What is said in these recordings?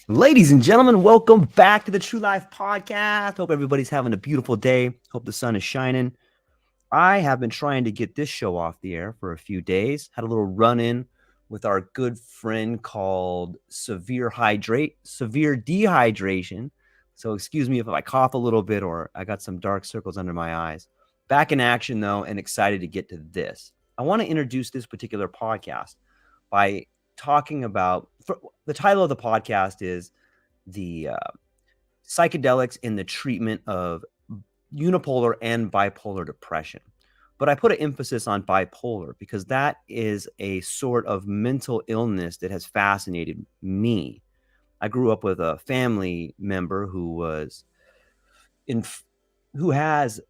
Ladies and gentlemen, welcome back to the True Life Podcast. Hope everybody's having a beautiful day. Hope the sun is shining. I have been trying to get this show off the air for a few days. Had a little run-in with our good friend called severe dehydration. So excuse me if I cough a little bit or I got some dark circles under my eyes. Back in action though, and excited to get to this. I want to introduce this particular podcast by talking about the title of the podcast is the psychedelics in the treatment of unipolar and bipolar depression. But I put an emphasis on bipolar because that is a sort of mental illness that has fascinated me. I grew up with a family member who has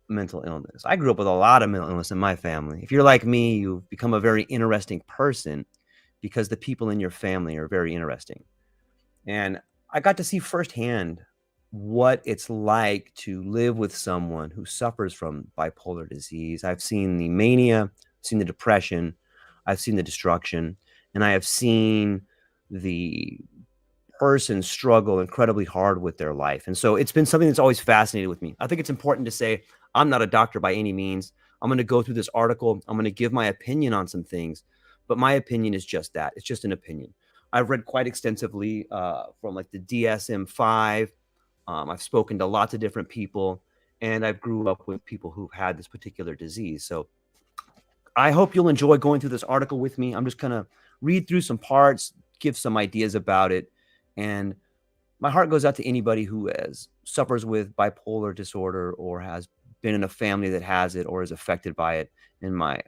mental illness. I grew up with a lot of mental illness in my family. If you're like me, you've become a very interesting person because the people in your family are very interesting. And I got to see firsthand what it's like to live with someone who suffers from bipolar disease. I've seen the mania, I've seen the depression, I've seen the destruction, and I have seen the person struggle incredibly hard with their life. And so it's been something that's always fascinated with me. I think it's important to say I'm not a doctor by any means. I'm going to go through this article. I'm going to give my opinion on some things, but my opinion is just that. It's just an opinion. I've read quite extensively from like the DSM-5. I've spoken to lots of different people, and I've grew up with people who've had this particular disease. So I hope you'll enjoy going through this article with me. I'm just going to read through some parts, give some ideas about it. And my heart goes out to anybody who suffers with bipolar disorder or has been in a family that has it or is affected by it. And my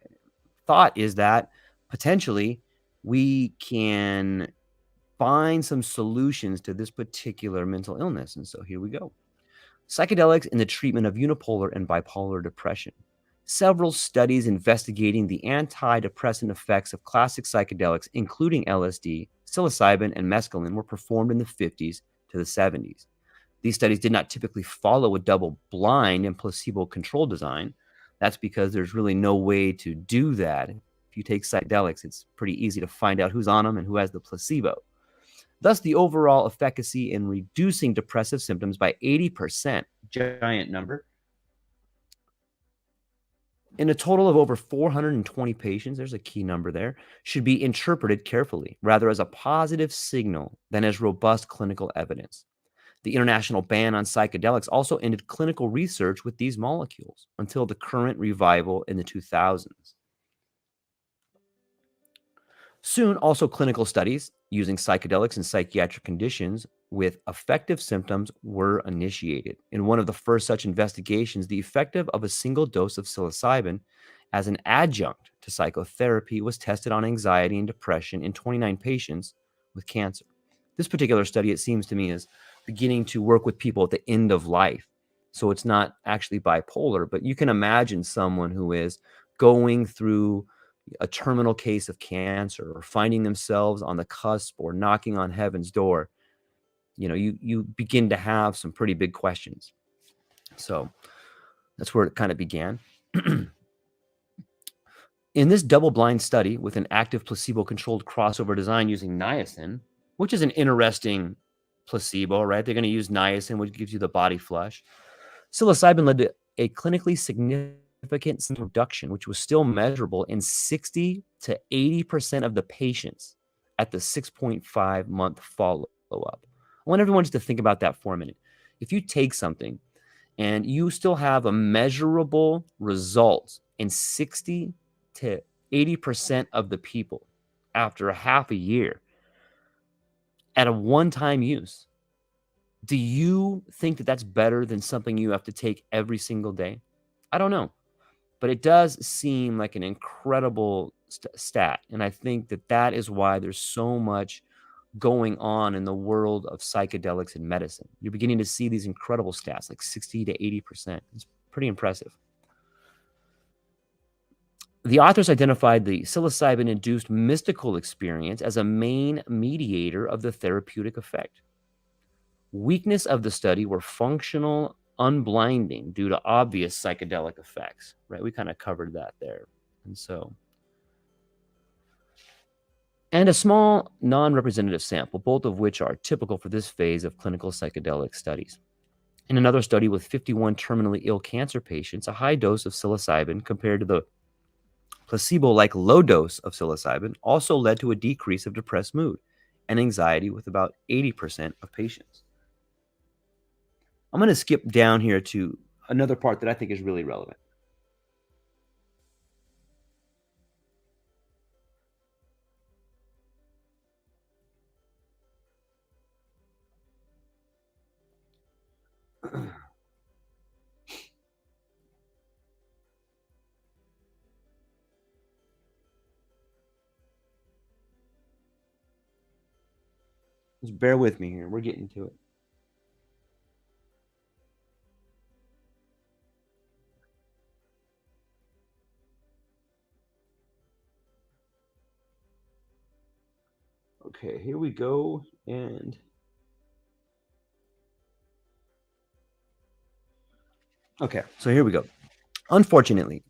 thought is that potentially we can find some solutions to this particular mental illness. And so here we go. Psychedelics in the treatment of unipolar and bipolar depression. Several studies investigating the antidepressant effects of classic psychedelics, including LSD, psilocybin, and mescaline, were performed in the 50s to the 70s. These studies did not typically follow a double-blind and placebo-controlled design. That's because there's really no way to do that. If you take psychedelics, it's pretty easy to find out who's on them and who has the placebo. Thus, the overall efficacy in reducing depressive symptoms by 80%, giant number, in a total of over 420 patients, there's a key number there, should be interpreted carefully, rather as a positive signal than as robust clinical evidence. The international ban on psychedelics also ended clinical research with these molecules until the current revival in the 2000s. Soon, also clinical studies using psychedelics in psychiatric conditions with effective symptoms were initiated. In one of the first such investigations, the effect of a single dose of psilocybin as an adjunct to psychotherapy was tested on anxiety and depression in 29 patients with cancer. This particular study, it seems to me, is beginning to work with people at the end of life. So it's not actually bipolar, but you can imagine someone who is going through a terminal case of cancer or finding themselves on the cusp or knocking on heaven's door. You begin to have some pretty big questions. So that's where it kind of began. In this double-blind study with an active placebo-controlled crossover design using niacin, which is an interesting placebo, right? They're going to use niacin, which gives you the body flush. Psilocybin led to a clinically significant reduction, which was still measurable in 60 to 80% of the patients at the 6.5-month follow-up. I want everyone just to think about that for a minute. If you take something and you still have a measurable result in 60 to 80% of the people after a half a year at a one-time use, do you think that that's better than something you have to take every single day? I don't know. But it does seem like an incredible stat. And I think that that is why there's so much going on in the world of psychedelics and medicine. You're beginning to see these incredible stats, like 60 to 80%. It's pretty impressive. The authors identified the psilocybin-induced mystical experience as a main mediator of the therapeutic effect. Weakness of the study were functional unblinding due to obvious psychedelic effects, right? We kind of covered that there. And and a small non-representative sample, both of which are typical for this phase of clinical psychedelic studies. In another study with 51 terminally ill cancer patients, a high dose of psilocybin compared to the placebo-like low dose of psilocybin also led to a decrease of depressed mood and anxiety with about 80% of patients. I'm going to skip down here to another part that I think is really relevant. Just bear with me here. We're getting to it. Okay, here we go. And okay, so here we go. Unfortunately,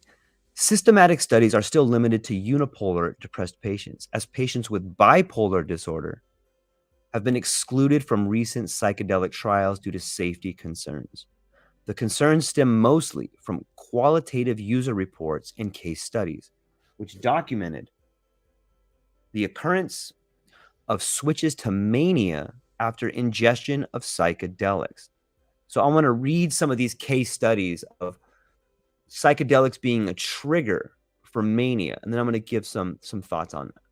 systematic studies are still limited to unipolar depressed patients, as patients with bipolar disorder have been excluded from recent psychedelic trials due to safety concerns. The concerns stem mostly from qualitative user reports and case studies, which documented the occurrence of switches to mania after ingestion of psychedelics. So I want to read some of these case studies of psychedelics being a trigger for mania, and then I'm going to give some thoughts on that.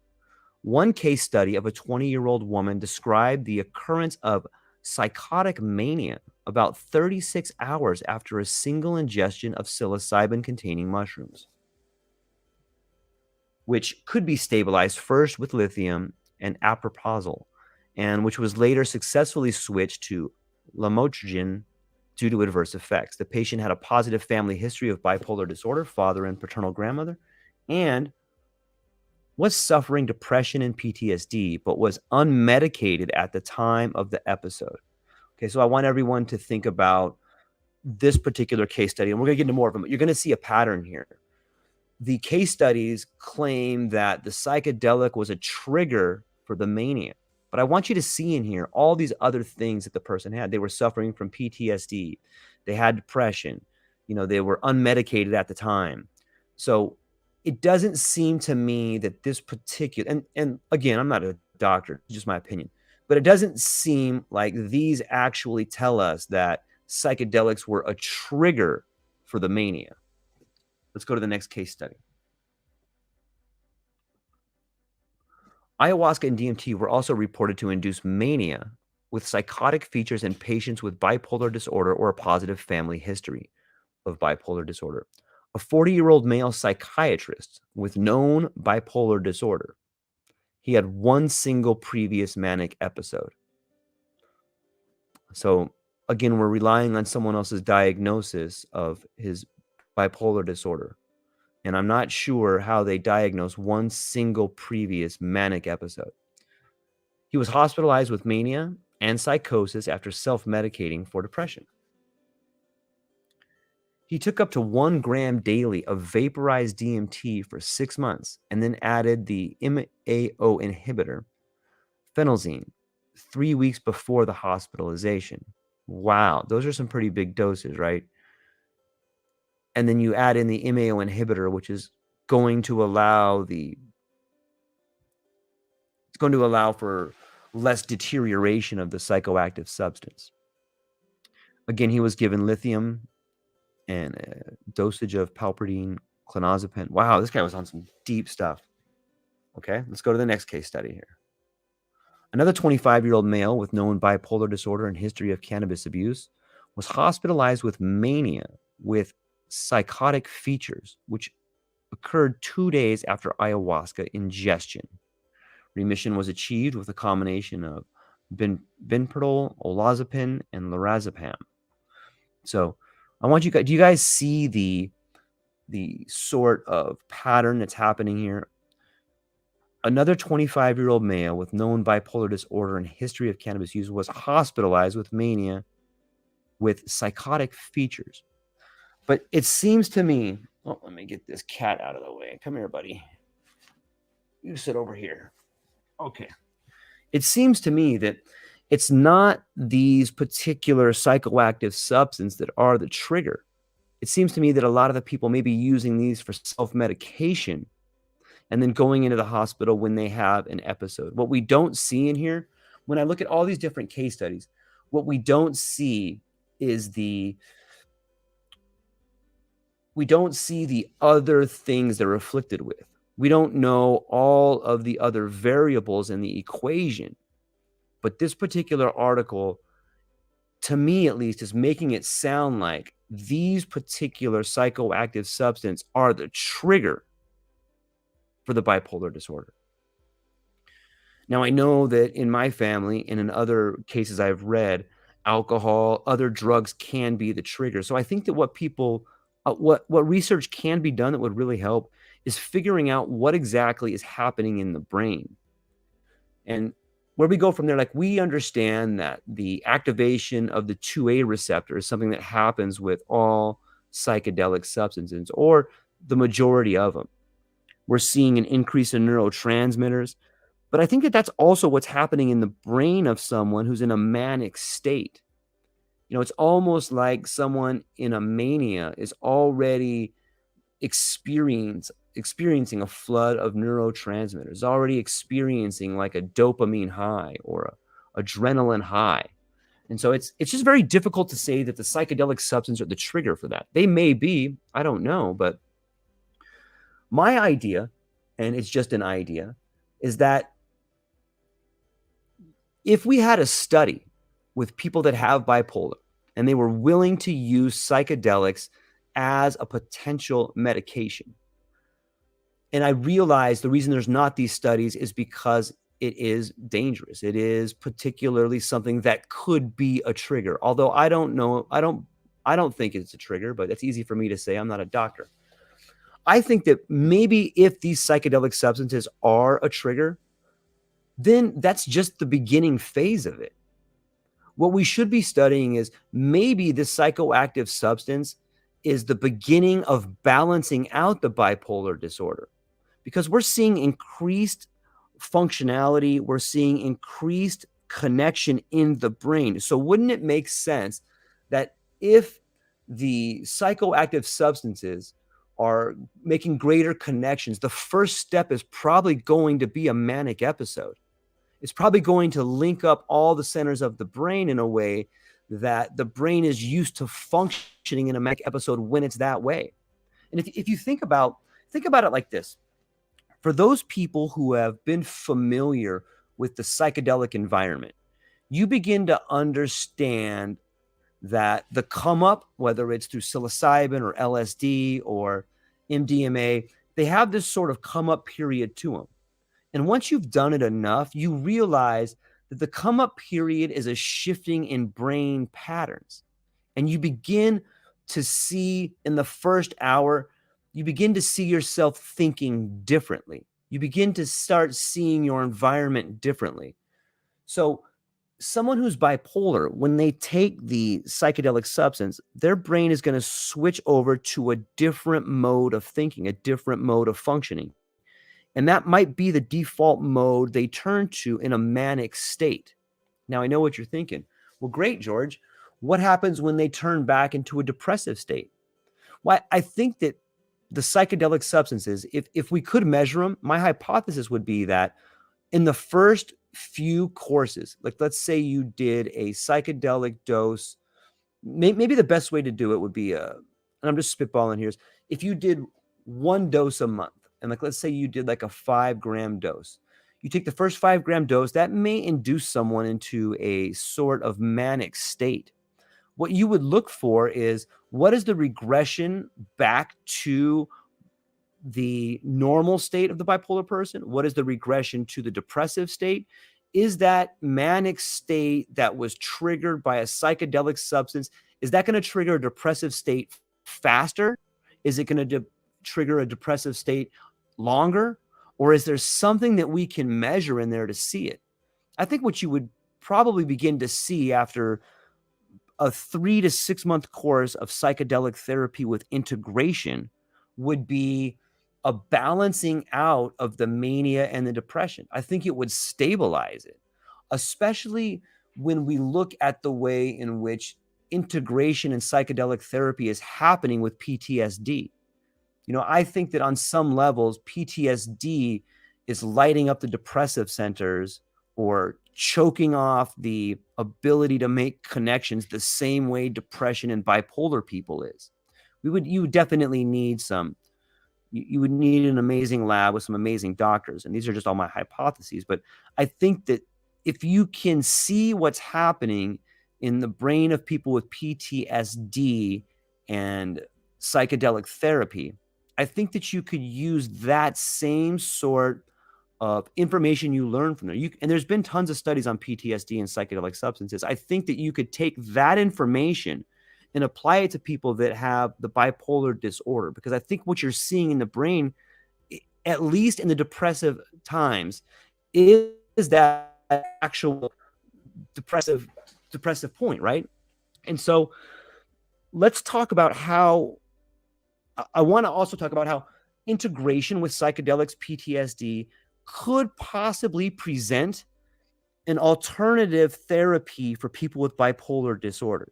One case study of a 20-year-old woman described the occurrence of psychotic mania about 36 hours after a single ingestion of psilocybin-containing mushrooms, which could be stabilized first with lithium and aproprazole, and which was later successfully switched to lamotrigine due to adverse effects. The patient had a positive family history of bipolar disorder, father and paternal grandmother, and was suffering depression and PTSD, but was unmedicated at the time of the episode. Okay, so I want everyone to think about this particular case study, and we're going to get into more of them. But you're going to see a pattern here. The case studies claim that the psychedelic was a trigger for the mania. But I want you to see in here all these other things that the person had. They were suffering from PTSD. They had depression. They were unmedicated at the time. So it doesn't seem to me that this particular, and again, I'm not a doctor, it's just my opinion, but it doesn't seem like these actually tell us that psychedelics were a trigger for the mania. Let's go to the next case study. Ayahuasca and DMT were also reported to induce mania with psychotic features in patients with bipolar disorder or a positive family history of bipolar disorder. A 40-year-old male psychiatrist with known bipolar disorder. He had one single previous manic episode. So again, we're relying on someone else's diagnosis of his bipolar disorder. And I'm not sure how they diagnosed one single previous manic episode. He was hospitalized with mania and psychosis after self-medicating for depression. He took up to 1 gram daily of vaporized DMT for 6 months and then added the MAO inhibitor, phenelzine, 3 weeks before the hospitalization. Wow, those are some pretty big doses, right? And then you add in the MAO inhibitor, which is going to allow for less deterioration of the psychoactive substance. Again, he was given lithium and a dosage of palpardine, clonazepam. Wow, this guy was on some deep stuff. Okay, let's go to the next case study here. Another 25-year-old male with known bipolar disorder and history of cannabis abuse was hospitalized with mania with psychotic features, which occurred 2 days after ayahuasca ingestion. Remission was achieved with a combination of benpidol, olazepam, and lorazepam. So I want you guys, do you guys see the sort of pattern that's happening here? Another 25-year-old male with known bipolar disorder and history of cannabis use was hospitalized with mania with psychotic features. But it seems to me, let me get this cat out of the way. Come here, buddy. You sit over here. Okay. It seems to me that it's not these particular psychoactive substances that are the trigger. It seems to me that a lot of the people may be using these for self-medication and then going into the hospital when they have an episode. What we don't see in here, when I look at all these different case studies, what we don't see is we don't see the other things they're afflicted with. We don't know all of the other variables in the equation. But this particular article, to me at least, is making it sound like these particular psychoactive substances are the trigger for the bipolar disorder. Now, I know that in my family and in other cases I've read, alcohol, other drugs can be the trigger. So I think that what research can be done that would really help is figuring out what exactly is happening in the brain. And where we go from there, like we understand that the activation of the 2A receptor is something that happens with all psychedelic substances, or the majority of them. We're seeing an increase in neurotransmitters, but I think that that's also what's happening in the brain of someone who's in a manic state. It's almost like someone in a mania is already experiencing a flood of neurotransmitters, already experiencing like a dopamine high or a adrenaline high. And so it's just very difficult to say that the psychedelic substances are the trigger for that. They may be, I don't know, but my idea, and it's just an idea, is that if we had a study with people that have bipolar and they were willing to use psychedelics as a potential medication, and I realize the reason there's not these studies is because it is dangerous. It is particularly something that could be a trigger. Although I don't know, I don't think it's a trigger, but it's easy for me to say. I'm not a doctor. I think that maybe if these psychedelic substances are a trigger, then that's just the beginning phase of it. What we should be studying is maybe this psychoactive substance is the beginning of balancing out the bipolar disorder, because we're seeing increased functionality, we're seeing increased connection in the brain. So wouldn't it make sense that if the psychoactive substances are making greater connections, the first step is probably going to be a manic episode? It's probably going to link up all the centers of the brain in a way that the brain is used to functioning in a manic episode when it's that way. And if you think about it like this, for those people who have been familiar with the psychedelic environment, you begin to understand that the come up, whether it's through psilocybin or LSD or MDMA, they have this sort of come up period to them. And once you've done it enough, you realize that the come up period is a shifting in brain patterns. And you begin to see in the first hour, you begin to see yourself thinking differently. You begin to start seeing your environment differently. So someone who's bipolar, when they take the psychedelic substance, their brain is going to switch over to a different mode of thinking, a different mode of functioning. And that might be the default mode they turn to in a manic state. Now, I know what you're thinking. Well, great, George. What happens when they turn back into a depressive state? Well, I think that the psychedelic substances, if we could measure them, my hypothesis would be that in the first few courses, like let's say you did a psychedelic dose, maybe the best way to do it would be and I'm just spitballing here, is if you did one dose a month, and like let's say you did like a 5-gram dose. You take the first 5-gram dose, that may induce someone into a sort of manic state. What you would look for is, what is the regression back to the normal state of the bipolar person? What is the regression to the depressive state? Is that manic state that was triggered by a psychedelic substance, is that going to trigger a depressive state faster? Is it going to trigger a depressive state longer? Or is there something that we can measure in there to see it? I think what you would probably begin to see after a 3 to 6 month course of psychedelic therapy with integration would be a balancing out of the mania and the depression. I think it would stabilize it, especially when we look at the way in which integration and psychedelic therapy is happening with PTSD. I think that on some levels, PTSD is lighting up the depressive centers or choking off the ability to make connections the same way depression and bipolar people is. You would definitely need you would need an amazing lab with some amazing doctors. And these are just all my hypotheses. But I think that if you can see what's happening in the brain of people with PTSD and psychedelic therapy, I think that you could use that same sort of information you learn from there. And there's been tons of studies on PTSD and psychedelic substances. I think that you could take that information and apply it to people that have the bipolar disorder, because I think what you're seeing in the brain, at least in the depressive times, is that actual depressive point, right? And so let's talk about how I want to also talk about how integration with psychedelics PTSD could possibly present an alternative therapy for people with bipolar disorder.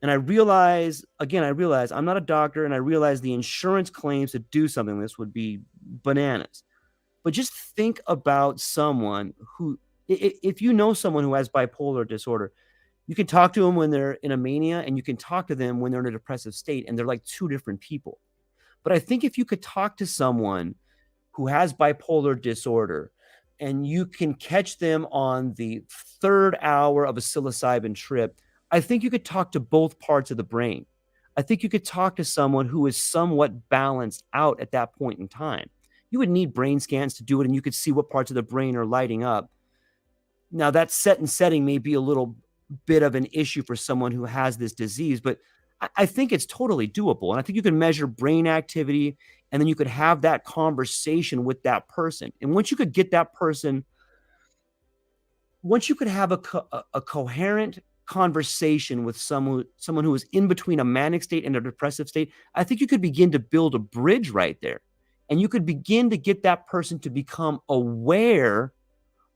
And I realize I'm not a doctor, and I realize the insurance claims to do something like this would be bananas. But just think about someone who, if you know someone who has bipolar disorder, you can talk to them when they're in a mania, and you can talk to them when they're in a depressive state, and they're like two different people. But I think if you could talk to someone who has bipolar disorder, and you can catch them on the third hour of a psilocybin trip, I think you could talk to both parts of the brain. I think you could talk to someone who is somewhat balanced out at that point in time. You would need brain scans to do it, and you could see what parts of the brain are lighting up. Now, that setting may be a little bit of an issue for someone who has this disease, but I think it's totally doable. And I think you can measure brain activity, and then you could have that conversation with that person. And once you could get that person, once you could have a coherent conversation with someone who is in between a manic state and a depressive state, I think you could begin to build a bridge right there. And you could begin to get that person to become aware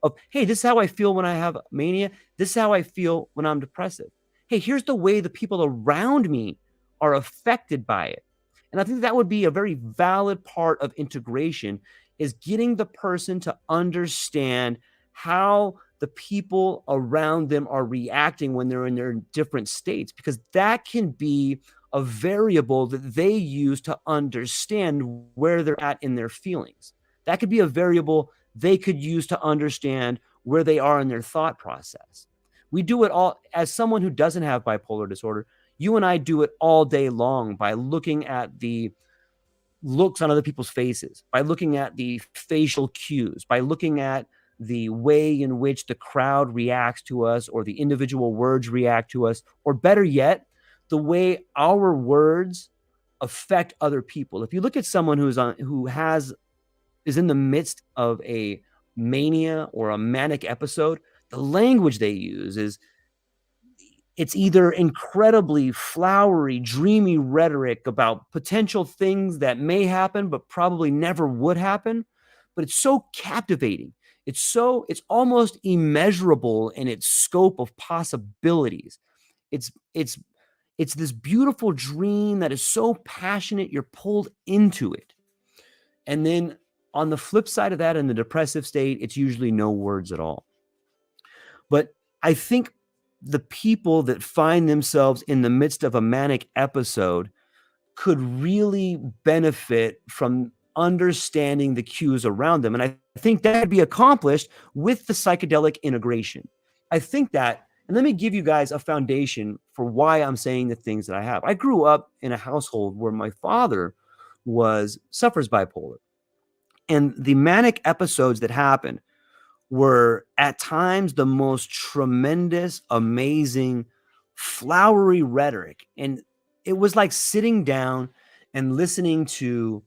of, hey, this is how I feel when I have mania. This is how I feel when I'm depressive. Hey, here's the way the people around me are affected by it. And I think that would be a very valid part of integration, is getting the person to understand how the people around them are reacting when they're in their different states, because that can be a variable that they use to understand where they're at in their feelings. That could be a variable they could use to understand where they are in their thought process. We do it all. As someone who doesn't have bipolar disorder, you and I do it all day long by looking at the looks on other people's faces, by looking at the facial cues, by looking at the way in which the crowd reacts to us, or the individual words react to us, or better yet, the way our words affect other people. If you look at someone is in the midst of a mania or a manic episode, the language they use it's either incredibly flowery, dreamy rhetoric about potential things that may happen, but probably never would happen. But it's so captivating. It's almost immeasurable in its scope of possibilities. It's this beautiful dream that is so passionate, you're pulled into it. And then on the flip side of that, in the depressive state, it's usually no words at all. But I think the people that find themselves in the midst of a manic episode could really benefit from understanding the cues around them. And I think that could be accomplished with the psychedelic integration. I think that, and let me give you guys a foundation for why I'm saying the things that I have. I grew up in a household where my father suffers bipolar. And the manic episodes that happened were at times the most tremendous, amazing, flowery rhetoric. And it was like sitting down and listening to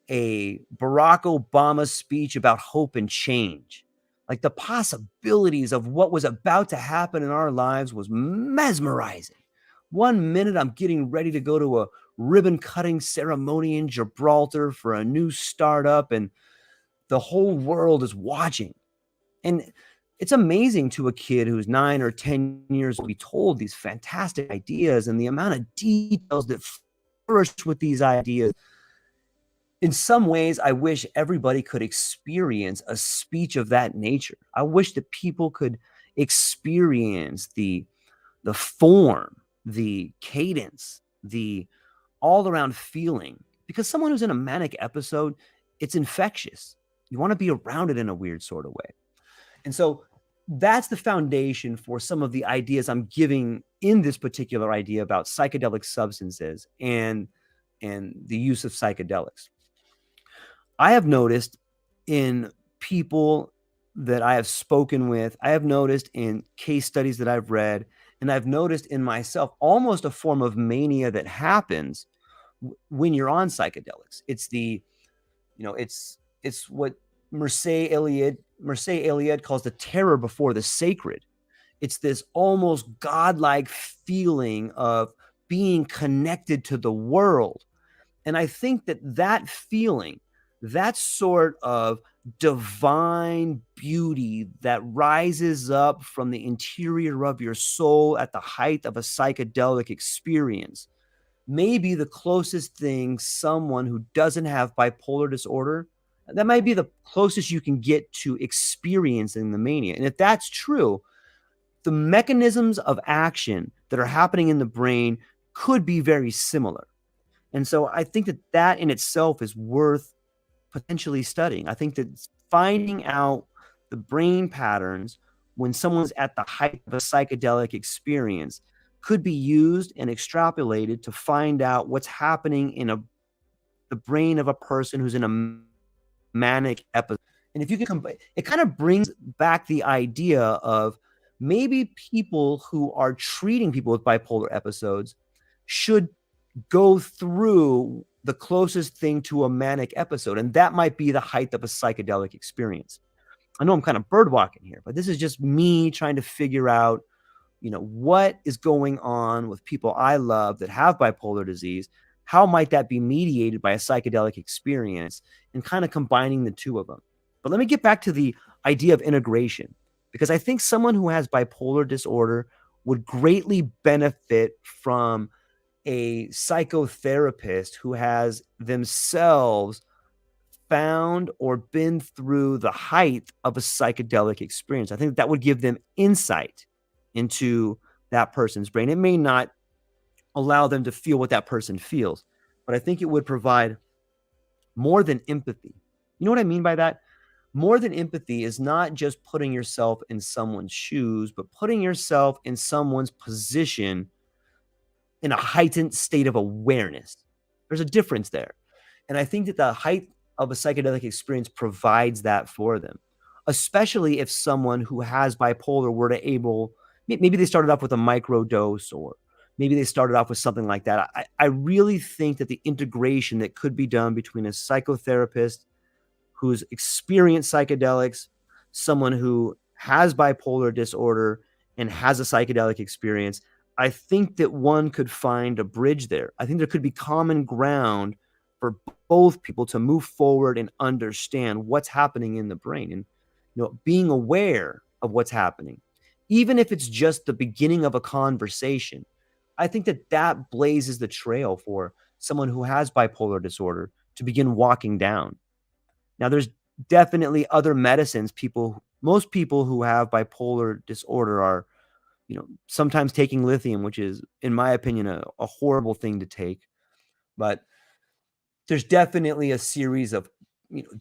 a Barack Obama speech about hope and change. Like, the possibilities of what was about to happen in our lives was mesmerizing. 1 minute I'm getting ready to go to a ribbon cutting ceremony in Gibraltar for a new startup, and the whole world is watching. And it's amazing to a kid who's 9 or 10 years to be told these fantastic ideas, and the amount of details that flourish with these ideas. In some ways, I wish everybody could experience a speech of that nature. I wish that people could experience the form, the cadence, the all around feeling. Because someone who's in a manic episode, it's infectious. You want to be around it in a weird sort of way. And so that's the foundation for some of the ideas I'm giving in this particular idea about psychedelic substances and the use of psychedelics. I have noticed in people that I have spoken with, I have noticed in case studies that I've read, and I've noticed in myself almost a form of mania that happens when you're on psychedelics. It's it's what Mircea Eliade calls the terror before the sacred. It's this almost godlike feeling of being connected to the world. And I think that that feeling, that sort of divine beauty that rises up from the interior of your soul at the height of a psychedelic experience, may be the closest thing someone who doesn't have bipolar disorder, that might be the closest you can get to experiencing the mania. And if that's true, the mechanisms of action that are happening in the brain could be very similar. And so I think that that in itself is worth potentially studying. I think that finding out the brain patterns when someone's at the height of a psychedelic experience could be used and extrapolated to find out what's happening in the brain of a person who's in a manic episode. And if you can it kind of brings back the idea of maybe people who are treating people with bipolar episodes should go through the closest thing to a manic episode, and that might be the height of a psychedelic experience. I know I'm kind of bird walking here, but this is just me trying to figure out, what is going on with people I love that have bipolar disease. How might that be mediated by a psychedelic experience, and kind of combining the two of them? But let me get back to the idea of integration, because I think someone who has bipolar disorder would greatly benefit from a psychotherapist who has themselves found or been through the height of a psychedelic experience. I think that would give them insight into that person's brain. It may not allow them to feel what that person feels, but I think it would provide more than empathy. You know what I mean by that? More than empathy is not just putting yourself in someone's shoes, but putting yourself in someone's position in a heightened state of awareness. There's a difference there. And I think that the height of a psychedelic experience provides that for them, especially if someone who has bipolar were to maybe they started off with a micro dose, or maybe they started off with something like that. I really think that the integration that could be done between a psychotherapist who's experienced psychedelics, someone who has bipolar disorder and has a psychedelic experience, I think that one could find a bridge there. I think there could be common ground for both people to move forward and understand what's happening in the brain, and being aware of what's happening, even if it's just the beginning of a conversation. I think that that blazes the trail for someone who has bipolar disorder to begin walking down. Now, there's definitely other medicines. Most people who have bipolar disorder are sometimes taking lithium, which is, in my opinion, a horrible thing to take. But there's definitely a series of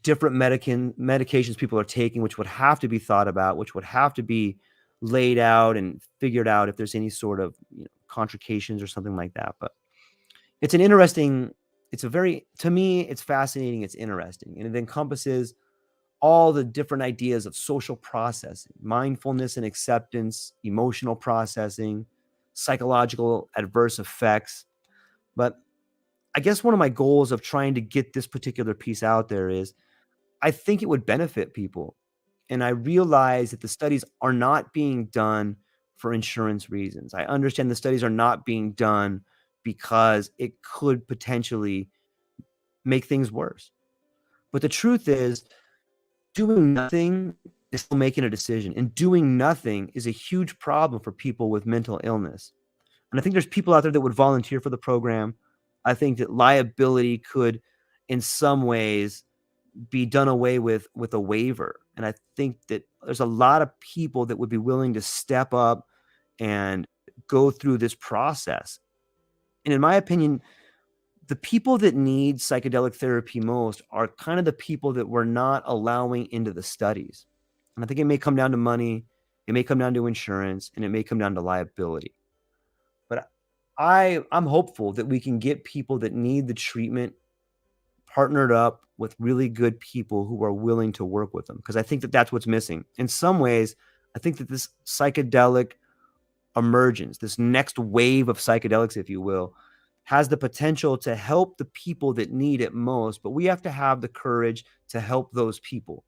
different medications people are taking, which would have to be thought about, which would have to be laid out and figured out if there's any sort of contraindications or something like that. But it's to me, it's fascinating, it's interesting, and it encompasses all the different ideas of social processing, mindfulness and acceptance, emotional processing, psychological adverse effects. But I guess one of my goals of trying to get this particular piece out there is I think it would benefit people. And I realize that the studies are not being done for insurance reasons. I understand the studies are not being done because it could potentially make things worse. But the truth is, doing nothing is still making a decision, and doing nothing is a huge problem for people with mental illness. And I think there's people out there that would volunteer for the program. I think that liability could, in some ways, be done away with a waiver. And I think that there's a lot of people that would be willing to step up and go through this process. And in my opinion, the people that need psychedelic therapy most are kind of the people that we're not allowing into the studies. And I think it may come down to money, it may come down to insurance, and it may come down to liability. But I'm hopeful that we can get people that need the treatment partnered up with really good people who are willing to work with them, because I think that that's what's missing. In some ways, I think that this psychedelic emergence, this next wave of psychedelics, if you will, has the potential to help the people that need it most, but we have to have the courage to help those people.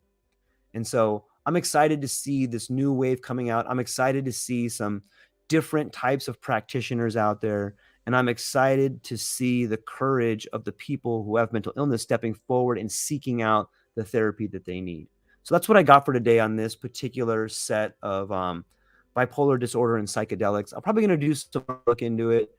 And so I'm excited to see this new wave coming out. I'm excited to see some different types of practitioners out there. And I'm excited to see the courage of the people who have mental illness stepping forward and seeking out the therapy that they need. So that's what I got for today on this particular set of bipolar disorder and psychedelics. I'm probably going to do some look into it.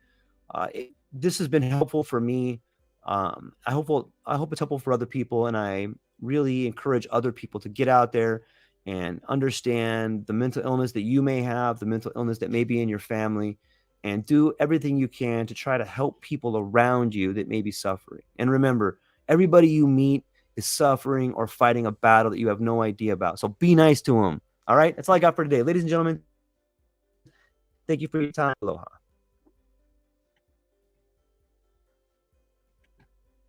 This has been helpful for me. I hope it's helpful for other people, and I really encourage other people to get out there and understand the mental illness that you may have, the mental illness that may be in your family, and do everything you can to try to help people around you that may be suffering. And remember, everybody you meet is suffering or fighting a battle that you have no idea about. So be nice to them. All right? That's all I got for today. Ladies and gentlemen, thank you for your time. Aloha.